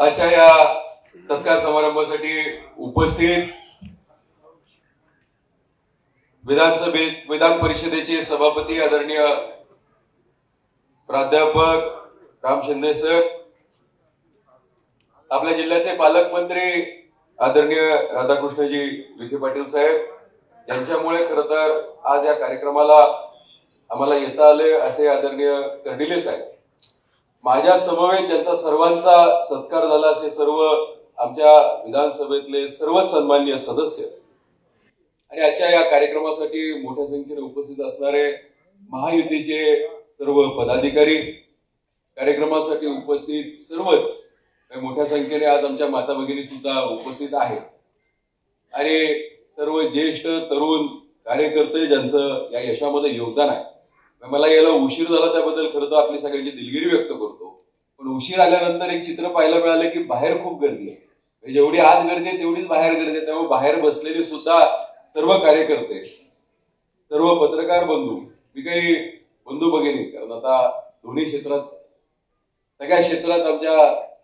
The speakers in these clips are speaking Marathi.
आजच्या या सत्कार समारंभासाठी उपस्थित विधान परिषदेचे सभापती आदरणीय प्राध्यापक राम शिंदे सर, आपल्या जिल्ह्याचे पालकमंत्री आदरणीय राधाकृष्णजी विखे पाटील साहेब, यांच्यामुळे खरं तर आज या कार्यक्रमाला आम्हाला येता आले असे आदरणीय कर्डिले साहेब, माझ्या समवेत ज्यांचा सर्वांचा सत्कार झाला असे सर्व आमच्या विधानसभेतले सर्व सन्माननीय सदस्य आणि आजच्या या कार्यक्रमासाठी मोठ्या संख्येने उपस्थित असणारे महायुतीचे सर्व पदाधिकारी, कार्यक्रमासाठी उपस्थित सर्वच मोठ्या संख्येने आज आमच्या माता भगिनी सुद्धा उपस्थित आहेत आणि सर्व ज्येष्ठ तरुण कार्यकर्ते ज्यांचं या यशामध्ये योगदान आहे. मला याला उशीर झाला त्याबद्दल खरं तर आपली सगळ्यांची दिलगिरी व्यक्त करतो, पण उशीर आल्यानंतर एक चित्र पाहायला मिळालं की बाहेर खूप गर्दी आहे. जेवढी आत गर्दी आहे तेवढीच बाहेर गर्दी आहे. त्यामुळे बाहेर बसलेले सुद्धा सर्व कार्यकर्ते, सर्व पत्रकार बंधू, मी काही बंधू भगिनी, कारण आता दोन्ही क्षेत्रात सगळ्या क्षेत्रात आमच्या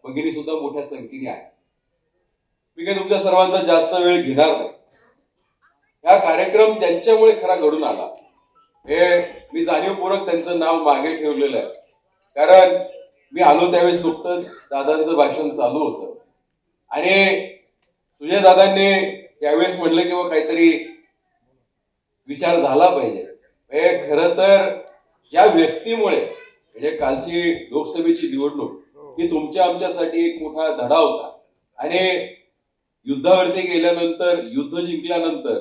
भगिनी सुद्धा मोठ्या संख्येने आहेत. मी काही तुमच्या सर्वांचा जास्त वेळ घेणार नाही. हा कार्यक्रम त्यांच्यामुळे खरा घडून आला हे मी जाणीवपूर्वक त्यांचं नाव मागे ठेवलेलं आहे, कारण मी आलो त्यावेळेस नुकतंच दादांचं भाषण चालू होतं आणि तुझ्या दादांनी त्यावेळेस म्हटलं की बाबा काहीतरी विचार झाला पाहिजे. हे खरं तर ज्या व्यक्तीमुळे म्हणजे कालची लोकसभेची निवडणूक ही तुमच्या आमच्यासाठी एक मोठा धडा होता आणि युद्धावरती गेल्यानंतर, युद्ध जिंकल्यानंतर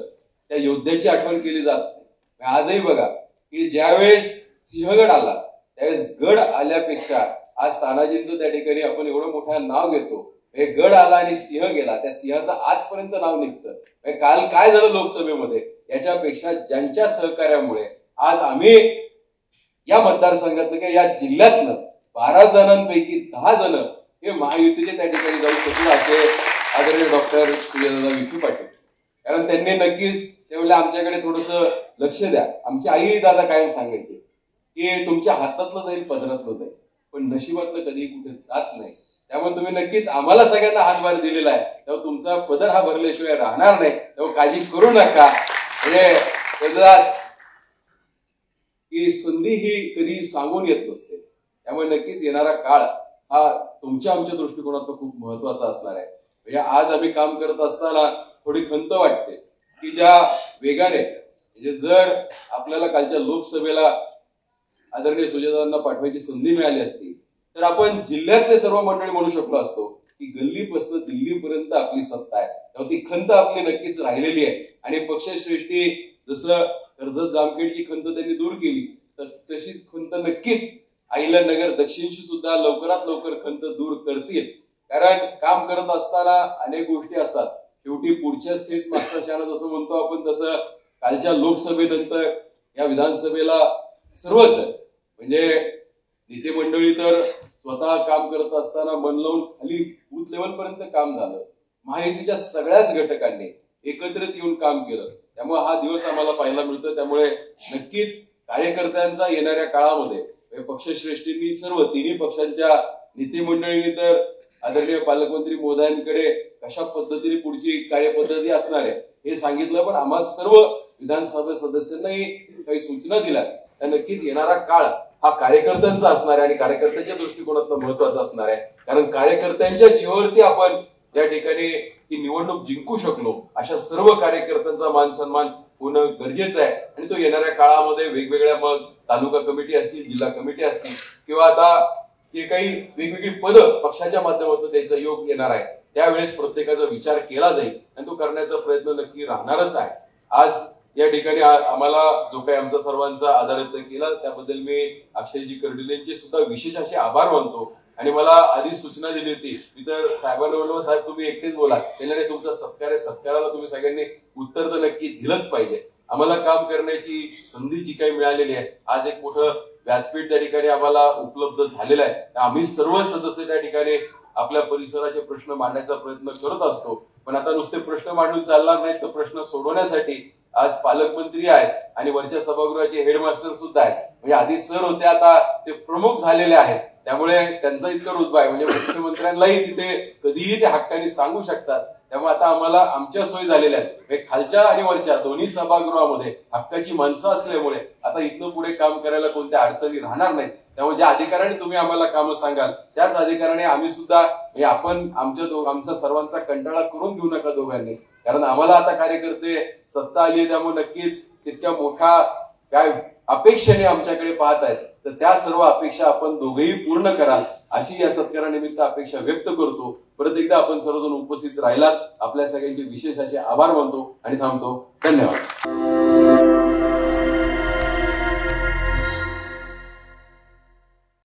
त्या योद्ध्याची आठवण केली जात नाही. आजही बघा की ज्यावेळेस सिंहगड आला त्यावेळेस गड आल्यापेक्षा आज तानाजींचं त्या ठिकाणी आपण एवढं मोठं नाव घेतो. हे गड आला आणि सिंह गेला, त्या सिंहाचं आजपर्यंत नाव निघतं. काल काय झालं लोकसभेमध्ये याच्यापेक्षा ज्यांच्या सहकार्यामुळे आज आम्ही या मतदारसंघातनं किंवा या जिल्ह्यातनं 12 जणांपैकी 10 जण हे महायुतीचे त्या ठिकाणी जाऊ शकलो असे आदरणीय डॉक्टर सुजयदादा विखे पाटील, कारण त्यांनी नक्कीच त्यावेळेला आमच्याकडे थोडस लक्ष द्या. आमची आई दादा कायम सांगायचे की तुमच्या हातातलं जाईल पदरातलं जाईल, पण नशिबातलं कधी कुठे जात नाही. त्यामुळे तुम्ही नक्कीच आम्हाला सगळ्यांना हातभार दिलेला आहे, तेव्हा तुमचा पदर हा भरल्याशिवाय राहणार नाही. तेव्हा काळजी करू नका. म्हणजे की संधी ही कधी सांगून येत नसते. त्यामुळे नक्कीच येणारा काळ हा तुमच्या आमच्या दृष्टिकोनातून खूप महत्वाचा असणार आहे. म्हणजे आज आम्ही काम करत असताना थोडी खंत वाटते की ज्या वेगाने, म्हणजे जर आपल्याला कालच्या लोकसभेला आदरणीय सुजयदादांना पाठवायची संधी मिळाली असती तर आपण जिल्ह्यातले सर्व मंडळी म्हणू शकलो असतो की गल्लीपासून दिल्लीपर्यंत आपली सत्ता आहे. तेव्हा ती खंत आपली नक्कीच राहिलेली आहे आणि पक्षश्रेष्ठी जसं कर्जत जामखेडची खंत त्यांनी दूर केली तर तशी खंत नक्कीच अहिल्यानगर दक्षिणची सुद्धा लवकरात लवकर खंत दूर करतील. कारण काम करत असताना अनेक गोष्टी असतात, शेवटी पुढच्या स्टेज मागचा शाणा जसं म्हणतो आपण, तसं कालच्या लोकसभेनंतर या विधानसभेला सर्वच म्हणजे नेते मंडळी तर स्वतः काम करत असताना मन लावून खाली बूथ लेवल पर्यंत काम झालं. महायुतीच्या सगळ्याच घटकांनी एकत्रित येऊन काम केलं. त्यामुळे हा दिवस आम्हाला पाहायला मिळतो. त्यामुळे नक्कीच कार्यकर्त्यांचा येणाऱ्या काळामध्ये पक्षश्रेष्ठींनी, सर्व तिन्ही पक्षांच्या नेते मंडळींनी तर आदरणीय पालकमंत्री महोदयांकडे कशा पद्धतीने पुढची कार्यपद्धती असणार आहे हे सांगितलं, पण आम्हा सर्व विधानसभा सदस्यांनाही काही सूचना दिल्या. त्या नक्कीच येणारा काळ हा कार्यकर्त्यांचा असणार आहे आणि कार्यकर्त्यांच्या दृष्टिकोनातून महत्वाचा असणार आहे. कारण कार्यकर्त्यांच्या जीवावरती आपण या ठिकाणी ही निवडणूक जिंकू शकलो. अशा सर्व कार्यकर्त्यांचा मान सन्मान होणं गरजेचं आहे आणि तो येणाऱ्या काळामध्ये वेगवेगळ्या मग तालुका कमिटी असतील, जिल्हा कमिटी असतील किंवा आता जे काही वेगवेगळी पदं पक्षाच्या माध्यमातून द्यायचा योग येणार आहे त्यावेळेस प्रत्येकाचा विचार केला जाईल आणि तो करण्याचा प्रयत्न नक्की राहणारच आहे. आज या ठिकाणी आम्हाला जो काही आमचा सर्वांचा आदर व्यक्त केला त्याबद्दल मी अक्षयजी कर्डिलेंचे सुद्धा विशेष असे आभार मानतो. आणि मला आधी सूचना दिली होती, मी तर साहेबांना म्हणलो साहेब तुम्ही एकटेच बोला, त्याच्याने तुमचा सत्कार आहे, सत्काराला तुम्ही सगळ्यांनी उत्तर तर नक्की दिलंच पाहिजे. आम्हाला काम करण्याची संधी जी काही मिळालेली आहे, आज एक मोठं व्यासपीठ त्या ठिकाणी आम्हाला उपलब्ध झालेलं आहे. आम्ही सर्व सदस्य त्या ठिकाणी आपल्या परिसराचे प्रश्न मांडण्याचा प्रयत्न करत असतो, पण आता नुसते प्रश्न मांडून चालणार नाहीत, तर प्रश्न सोडवण्यासाठी आज पालकमंत्री आहेत आणि वरच्या सभागृहाचे हेडमास्टर सुद्धा आहेत. म्हणजे आधी सर होते, आता ते प्रमुख झालेले आहेत. त्यामुळे त्यांचा इतका रुतबा आहे, म्हणजे मुख्यमंत्र्यांनाही तिथे कधीही ते हक्काने सांगू शकतात. त्यामुळे आता आम्हाला आमच्या सोयी झालेल्या आहेत, म्हणजे खालच्या आणि वरच्या दोन्ही सभागृहामध्ये हक्काची माणसं असल्यामुळे आता इथनं पुढे काम करायला कोणत्या अडचणी राहणार नाहीत. त्यामुळे ज्या अधिकाऱ्याने तुम्ही आम्हाला कामं सांगाल त्याच अधिकाऱ्याने आम्ही सुद्धा, म्हणजे आपण आमचा सर्वांचा कंटाळा करून घेऊ नका दोघांनी, कारण आम्हाला आता कार्यकर्ते सत्ता आली आहे, त्यामुळे नक्कीच तितक्या मोठा काय अपेक्षेने आमच्याकडे पाहत आहेत, तर त्या सर्व अपेक्षा आपण दोघेही पूर्ण कराल अशी या सत्कारानिमित्त अपेक्षा व्यक्त करतो. परत एकदा आपण सर्वजण उपस्थित राहिलात, आपल्या सगळ्यांचे विशेष असे आभार मानतो आणि थांबतो. धन्यवाद.